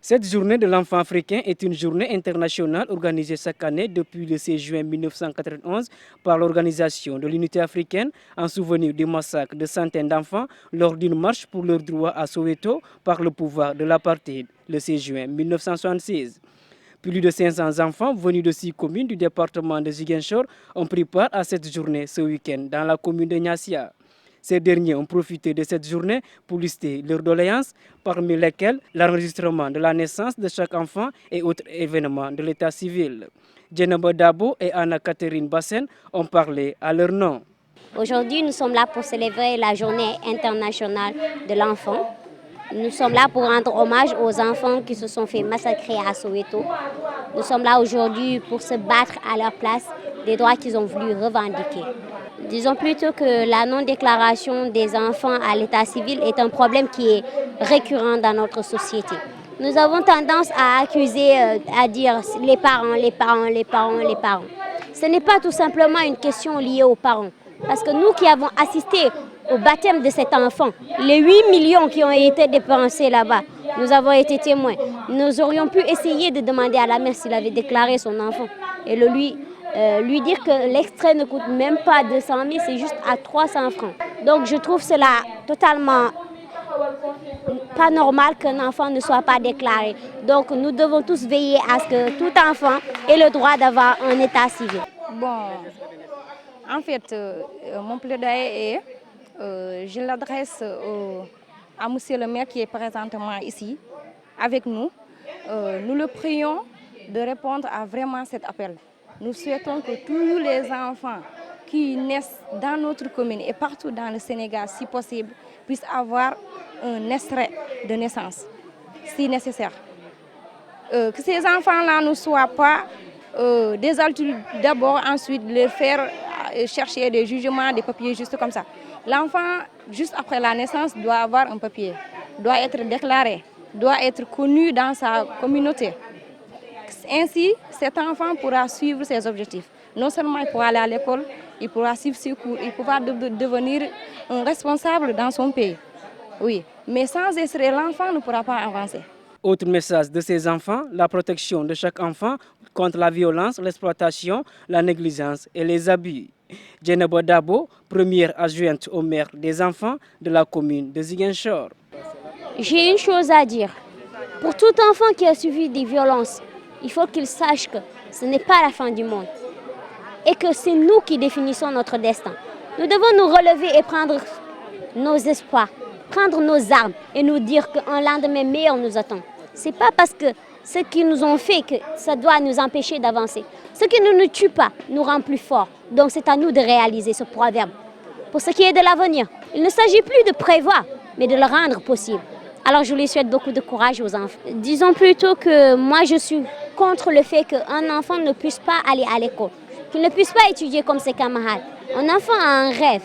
Cette journée de l'enfant africain est une journée internationale organisée chaque année depuis le 16 juin 1991 par l'Organisation de l'Unité africaine en souvenir du massacre de centaines d'enfants lors d'une marche pour leurs droits à Soweto par le pouvoir de l'apartheid le 16 juin 1976. Plus de 500 enfants venus de 6 communes du département de Ziguinchor ont pris part à cette journée ce week-end dans la commune de Niassia. Ces derniers ont profité de cette journée pour lister leurs doléances, parmi lesquelles l'enregistrement de la naissance de chaque enfant et autres événements de l'état civil. Djenaba Dabo et Anna-Catherine Bassen ont parlé à leur nom. Aujourd'hui, nous sommes là pour célébrer la journée internationale de l'enfant. Nous sommes là pour rendre hommage aux enfants qui se sont fait massacrer à Soweto. Nous sommes là aujourd'hui pour se battre à leur place des droits qu'ils ont voulu revendiquer. Disons plutôt que la non-déclaration des enfants à l'état civil est un problème qui est récurrent dans notre société. Nous avons tendance à accuser, à dire les parents, les parents, les parents, les parents. Ce n'est pas tout simplement une question liée aux parents. Parce que nous qui avons assisté au baptême de cet enfant, les 8 millions qui ont été dépensés là-bas, nous avons été témoins. Nous aurions pu essayer de demander à la mère s'il avait déclaré son enfant et lui dire que l'extrait ne coûte même pas 200 000, c'est juste à 300 francs. Donc je trouve cela totalement pas normal qu'un enfant ne soit pas déclaré. Donc nous devons tous veiller à ce que tout enfant ait le droit d'avoir un état civil. Bon, en fait, mon plaidoyer est, je l'adresse à monsieur le maire qui est présentement ici avec nous. Nous le prions de répondre à vraiment cet appel. Nous souhaitons que tous les enfants qui naissent dans notre commune et partout dans le Sénégal, si possible, puissent avoir un extrait de naissance, si nécessaire. Que ces enfants-là ne soient pas des adultes d'abord, ensuite les faire chercher des jugements, des papiers juste comme ça. L'enfant, juste après la naissance, doit avoir un papier, doit être déclaré, doit être connu dans sa communauté. Ainsi, cet enfant pourra suivre ses objectifs. Non seulement il pourra aller à l'école, il pourra suivre ses cours, il pourra devenir un responsable dans son pays. Oui, mais sans extrait, l'enfant ne pourra pas avancer. Autre message de ces enfants, la protection de chaque enfant contre la violence, l'exploitation, la négligence et les abus. Djenaba Dabo, première adjointe au maire des enfants de la commune de Ziguinchor. J'ai une chose à dire. Pour tout enfant qui a subi des violences, il faut qu'il sache que ce n'est pas la fin du monde et que c'est nous qui définissons notre destin. Nous devons nous relever et prendre nos espoirs, prendre nos armes et nous dire qu'un lendemain meilleur nous attend. Ce n'est pas parce que ce qu'ils nous ont fait que ça doit nous empêcher d'avancer. Ce qui ne nous tue pas nous rend plus forts. Donc c'est à nous de réaliser ce proverbe. Pour ce qui est de l'avenir, il ne s'agit plus de prévoir, mais de le rendre possible. Alors je lui souhaite beaucoup de courage aux enfants. Disons plutôt que moi je suis contre le fait qu'un enfant ne puisse pas aller à l'école, qu'il ne puisse pas étudier comme ses camarades. Un enfant a un rêve.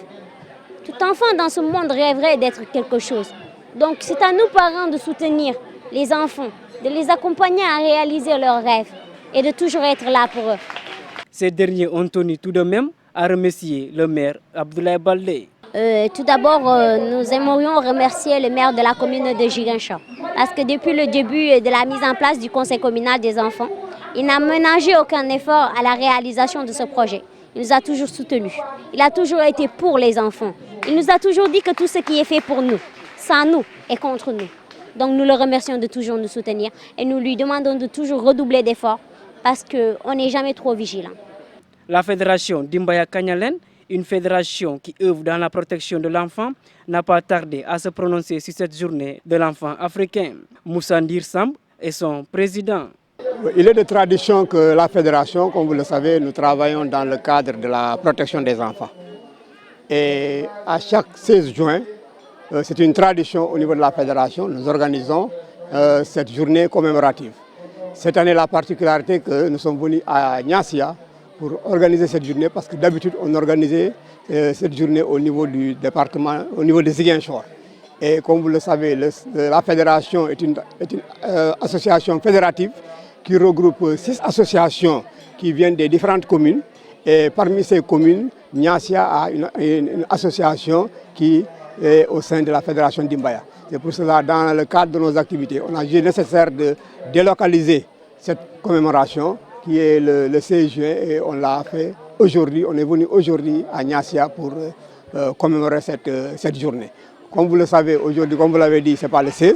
Tout enfant dans ce monde rêverait d'être quelque chose. Donc c'est à nous parents de soutenir les enfants, de les accompagner à réaliser leurs rêves et de toujours être là pour eux. Ces derniers ont tenu tout de même à remercier le maire Abdoulaye Baldé. Tout d'abord, nous aimerions remercier le maire de la commune de Ziguinchor parce que depuis le début de la mise en place du conseil communal des enfants, il n'a ménagé aucun effort à la réalisation de ce projet. Il nous a toujours soutenus. Il a toujours été pour les enfants. Il nous a toujours dit que tout ce qui est fait pour nous, sans nous, est contre nous. Donc nous le remercions de toujours nous soutenir et nous lui demandons de toujours redoubler d'efforts parce qu'on n'est jamais trop vigilant. La fédération Dimbaya Kanyalen, une fédération qui œuvre dans la protection de l'enfant, n'a pas tardé à se prononcer sur cette journée de l'enfant africain. Moussa Ndir Samb est son président. Il est de tradition que la fédération, comme vous le savez, nous travaillons dans le cadre de la protection des enfants. Et à chaque 16 juin, c'est une tradition au niveau de la fédération, nous organisons cette journée commémorative. Cette année, la particularité que nous sommes venus à Niassia pour organiser cette journée, parce que d'habitude on organisait cette journée au niveau du département, au niveau de Ziguinchor. Et comme vous le savez, la fédération est une association fédérative qui regroupe 6 associations qui viennent des différentes communes. Et parmi ces communes, Niassia a une association qui est au sein de la fédération Dimbaya. C'est pour cela, dans le cadre de nos activités, on a jugé nécessaire de délocaliser cette commémoration qui est le 16 juin et on l'a fait aujourd'hui. On est venu aujourd'hui à Niassia pour commémorer cette journée. Comme vous le savez, aujourd'hui, comme vous l'avez dit, ce n'est pas le 16.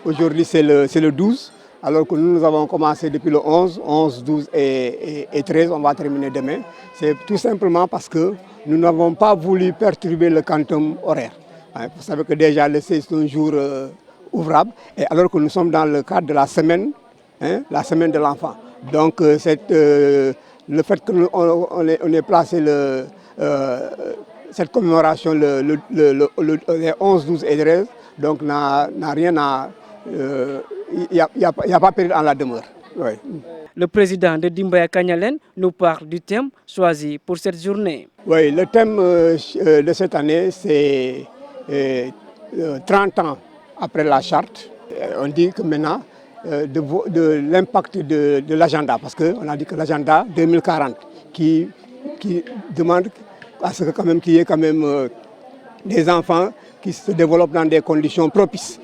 Aujourd'hui, c'est le 12. Alors que nous avons commencé depuis le 11, 12 et 13. On va terminer demain. C'est tout simplement parce que nous n'avons pas voulu perturber le quantum horaire. Vous savez que déjà le 16 est un jour ouvrable. Et alors que nous sommes dans le cadre de la semaine de l'enfant. Donc le fait qu'on ait placé cette commémoration les 11, 12 et 13, donc n'a rien à... Il n'y a pas péril en la demeure. Oui. Le président de Dimbaya Kanyalen nous parle du thème choisi pour cette journée. Oui, le thème de cette année, c'est 30 ans après la charte. On dit que maintenant, de l'impact de l'agenda, parce qu'on a dit que l'agenda 2040 qui demande à ce qu'il y ait quand même des enfants qui se développent dans des conditions propices.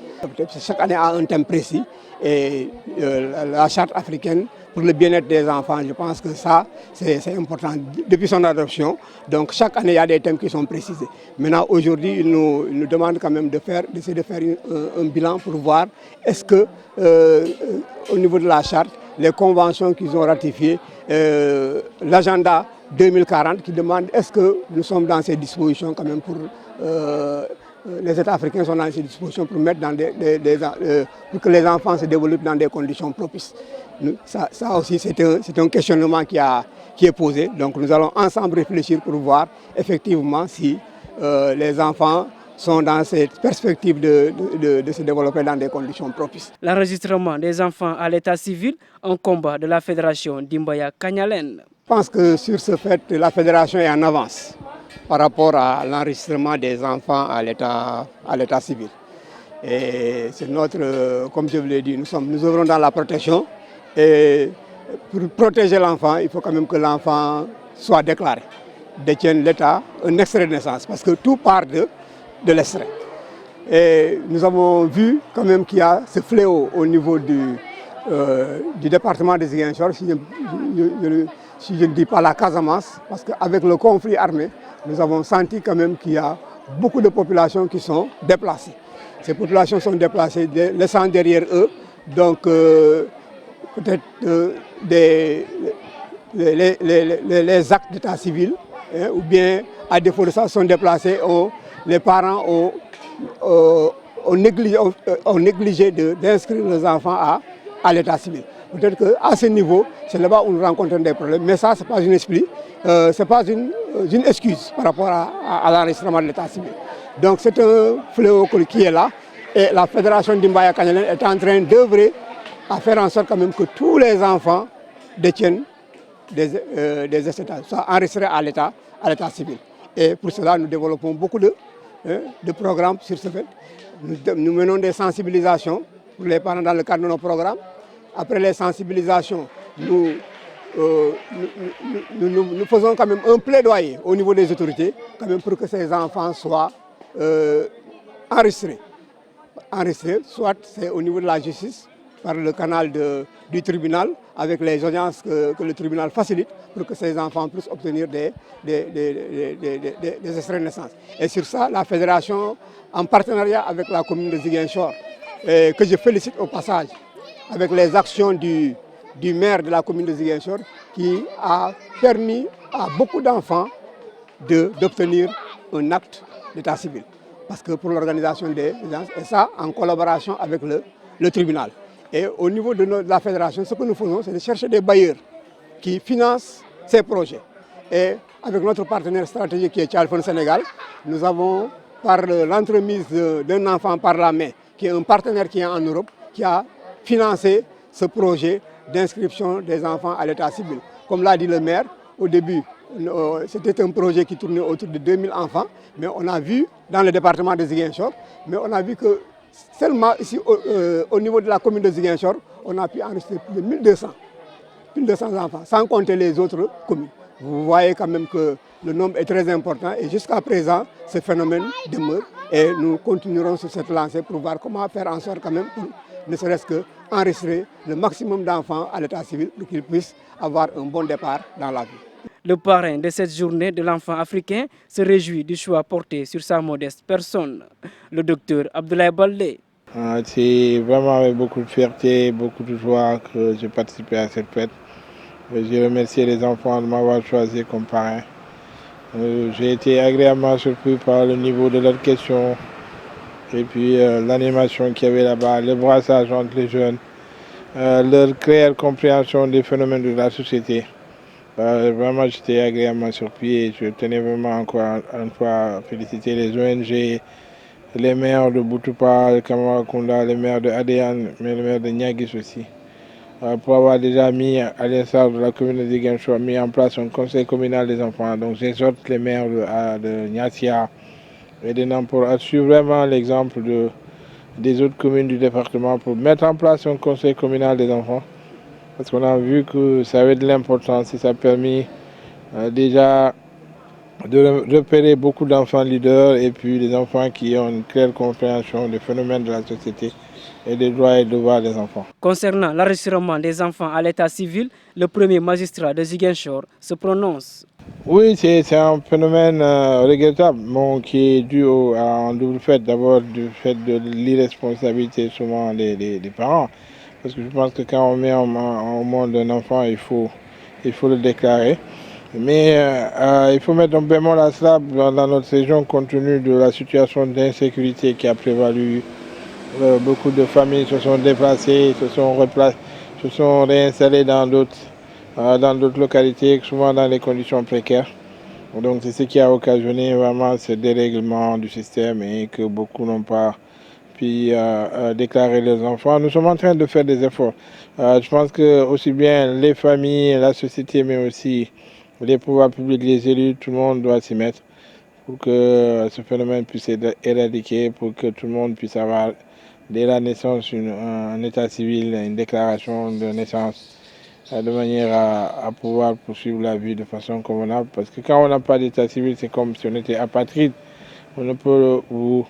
Chaque année a un thème précis et la charte africaine pour le bien-être des enfants, je pense que ça c'est important depuis son adoption. Donc chaque année il y a des thèmes qui sont précisés. Maintenant aujourd'hui il nous demande quand même d'essayer de faire un bilan pour voir est-ce que au niveau de la charte, les conventions qu'ils ont ratifiées, l'agenda 2040 qui demande est-ce que nous sommes dans ces dispositions quand même pour les États africains sont dans ces dispositions pour mettre dans pour que les enfants se développent dans des conditions propices. Ça aussi c'est un questionnement qui est posé. Donc nous allons ensemble réfléchir pour voir effectivement si les enfants sont dans cette perspective de se développer dans des conditions propices. L'enregistrement des enfants à l'état civil, un combat de la fédération Dimbaya Kanyalen. Je pense que sur ce fait, la fédération est en avance par rapport à l'enregistrement des enfants à l'état civil. Et c'est comme je vous l'ai dit, nous œuvrons dans la protection. Et pour protéger l'enfant, il faut quand même que l'enfant soit déclaré, détienne l'État, un extrait de naissance, parce que tout part de l'extrait. Et nous avons vu quand même qu'il y a ce fléau au niveau du département des Ziguinchor, si je ne dis pas la Casamance, parce qu'avec le conflit armé, nous avons senti quand même qu'il y a beaucoup de populations qui sont déplacées. Ces populations sont déplacées, laissant derrière eux donc peut-être les actes d'état civil, ou bien à défaut de ça sont déplacés, les parents ont négligé d'inscrire les enfants à l'état civil. Peut-être qu'à ce niveau, c'est là-bas où nous rencontrons des problèmes, mais ça, ce n'est pas une excuse, c'est pas une excuse par rapport à l'enregistrement de l'état civil. Donc c'est un fléau qui est là, et la fédération Dimbaya Kanyalen est en train d'œuvrer à faire en sorte quand même que tous les enfants détiennent des essais, soient enregistrés à l'état civil. Et pour cela, nous développons beaucoup de programmes sur ce fait. Nous menons des sensibilisations pour les parents dans le cadre de nos programmes. Après les sensibilisations, nous faisons quand même un plaidoyer au niveau des autorités quand même pour que ces enfants soient enregistrés. Soit c'est au niveau de la justice, par le canal du tribunal, avec les audiences que le tribunal facilite pour que ces enfants puissent obtenir des extraits de naissance. Et sur ça, la fédération, en partenariat avec la commune de Ziguinchor, que je félicite au passage, avec les actions du maire de la commune de Ziguinchor, qui a permis à beaucoup d'enfants d'obtenir un acte d'état civil. Parce que pour l'organisation des audiences, et ça en collaboration avec le tribunal. Et au niveau de la fédération, ce que nous faisons, c'est de chercher des bailleurs qui financent ces projets. Et avec notre partenaire stratégique qui est Tchalfon Sénégal, nous avons, par l'entremise d'un enfant par la main, qui est un partenaire qui est en Europe, qui a financé ce projet d'inscription des enfants à l'état civil. Comme l'a dit le maire, au début, c'était un projet qui tournait autour de 2000 enfants, mais on a vu dans le département de Ziguinchor, mais on a vu que seulement ici au niveau de la commune de Ziguinchor, on a pu enregistrer plus de 1200 enfants, sans compter les autres communes. vous voyez quand même que le nombre est très important et jusqu'à présent, ce phénomène demeure et nous continuerons sur cette lancée pour voir comment faire en sorte quand même, pour, ne serait-ce qu'enregistrer le maximum d'enfants à l'état civil pour qu'ils puissent avoir un bon départ dans la vie. Le parrain de cette journée de l'enfant africain se réjouit du choix porté sur sa modeste personne, le docteur Abdoulaye Baldé. C'est vraiment avec beaucoup de fierté, beaucoup de joie que j'ai participé à cette fête. Je remercie les enfants de m'avoir choisi comme parrain. J'ai été agréablement surpris par le niveau de leurs questions et puis l'animation qu'il y avait là-bas, le brassage entre les jeunes, leur claire compréhension des phénomènes de la société. Vraiment, j'étais agréablement surpris et je tenais vraiment encore une fois à féliciter les ONG, les maires de Boutoupa, de Kamarakunda, les maires de Adéane, mais le maire de Niagis aussi, pour avoir déjà mis, à l'instar de la commune de Ziguinchor, mis en place un conseil communal des enfants. Donc j'exhorte les maires de Niassia et de Nampor à suivre vraiment l'exemple des autres communes du département pour mettre en place un conseil communal des enfants. Parce qu'on a vu que ça avait de l'importance et ça a permis déjà de repérer beaucoup d'enfants leaders et puis des enfants qui ont une claire compréhension des phénomènes de la société et des droits et devoirs des enfants. Concernant l'enregistrement des enfants à l'état civil, le premier magistrat de Ziguinchor se prononce. Oui, c'est un phénomène regrettable qui est dû à un double fait. D'abord du fait de l'irresponsabilité souvent des parents. Parce que je pense que quand on met au monde un enfant, il faut le déclarer. Mais il faut mettre un bémol à cela dans notre région compte tenu de la situation d'insécurité qui a prévalu. Beaucoup de familles se sont déplacées, se sont réinstallées dans d'autres localités, souvent dans des conditions précaires. Donc c'est ce qui a occasionné vraiment ce dérèglement du système et que beaucoup n'ont pas pu déclarer leurs enfants. Nous sommes en train de faire des efforts. Je pense que aussi bien les familles, la société, mais aussi les pouvoirs publics, les élus, tout le monde doit s'y mettre pour que ce phénomène puisse être éradiqué, pour que tout le monde puisse avoir dès la naissance un état civil, une déclaration de naissance, de manière à pouvoir poursuivre la vie de façon convenable. Parce que quand on n'a pas d'état civil, c'est comme si on était apatride. On ne peut vous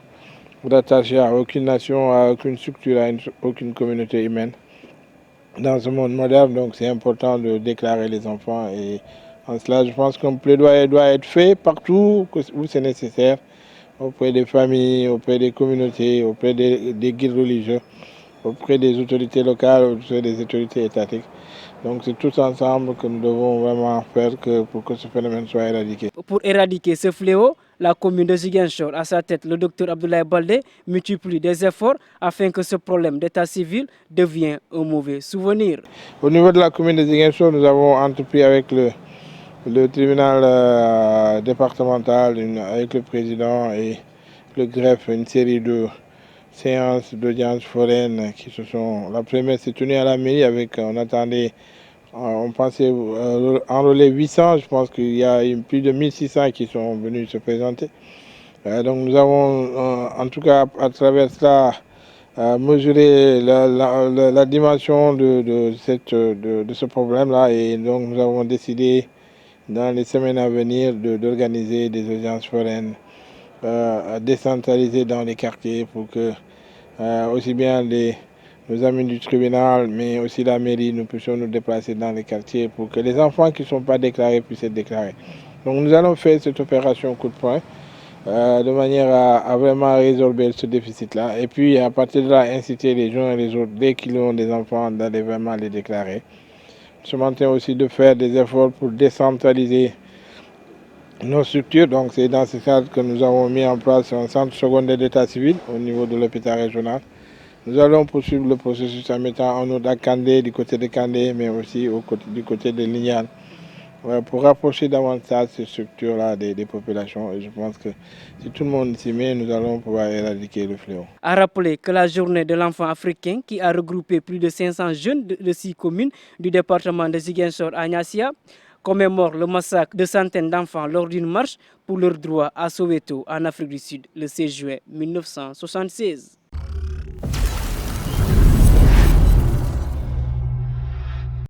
attacher à aucune nation, à aucune structure, à aucune communauté humaine dans ce monde moderne. Donc c'est important de déclarer les enfants et en cela, je pense qu'un plaidoyer doit être fait partout où c'est nécessaire, auprès des familles, auprès des communautés, auprès des guides religieux, auprès des autorités locales, auprès des autorités étatiques. Donc c'est tous ensemble que nous devons vraiment faire pour que ce phénomène soit éradiqué. Pour éradiquer ce fléau, la commune de Ziguinchor, à sa tête le docteur Abdoulaye Baldé, multiplie des efforts afin que ce problème d'état civil devienne un mauvais souvenir. Au niveau de la commune de Ziguinchor, nous avons entrepris avec le tribunal départemental, avec le président et le greffe, une série de séances d'audience foraines qui se sont... La première s'est tenue à la mairie avec, on pensait enrôler 800, je pense qu'il y a plus de 1600 qui sont venus se présenter. Donc nous avons, en tout cas à travers cela, mesuré la dimension de ce problème-là et donc nous avons décidé dans les semaines à venir d'organiser des audiences foraines décentralisées dans les quartiers pour que aussi bien nos amis du tribunal mais aussi la mairie, nous puissions nous déplacer dans les quartiers pour que les enfants qui ne sont pas déclarés puissent être déclarés. Donc nous allons faire cette opération coup de poing de manière à vraiment résorber ce déficit-là et puis à partir de là inciter les gens et les autres dès qu'ils ont des enfants d'aller vraiment les déclarer. Je m'entends aussi de faire des efforts pour décentraliser nos structures. Donc c'est dans ce cadre que nous avons mis en place un centre secondaire d'état civil au niveau de l'hôpital régional. Nous allons poursuivre le processus en mettant en ordre à Kandé, du côté de Kandé, mais aussi du côté de Lignane, pour rapprocher davantage ces structures-là des populations. Et je pense que si tout le monde s'y met, nous allons pouvoir éradiquer le fléau. À rappeler que la journée de l'enfant africain, qui a regroupé plus de 500 jeunes de 6 communes du département de Ziguinchor à Niassia, commémore le massacre de centaines d'enfants lors d'une marche pour leurs droits à Soweto, en Afrique du Sud, le 16 juin 1976.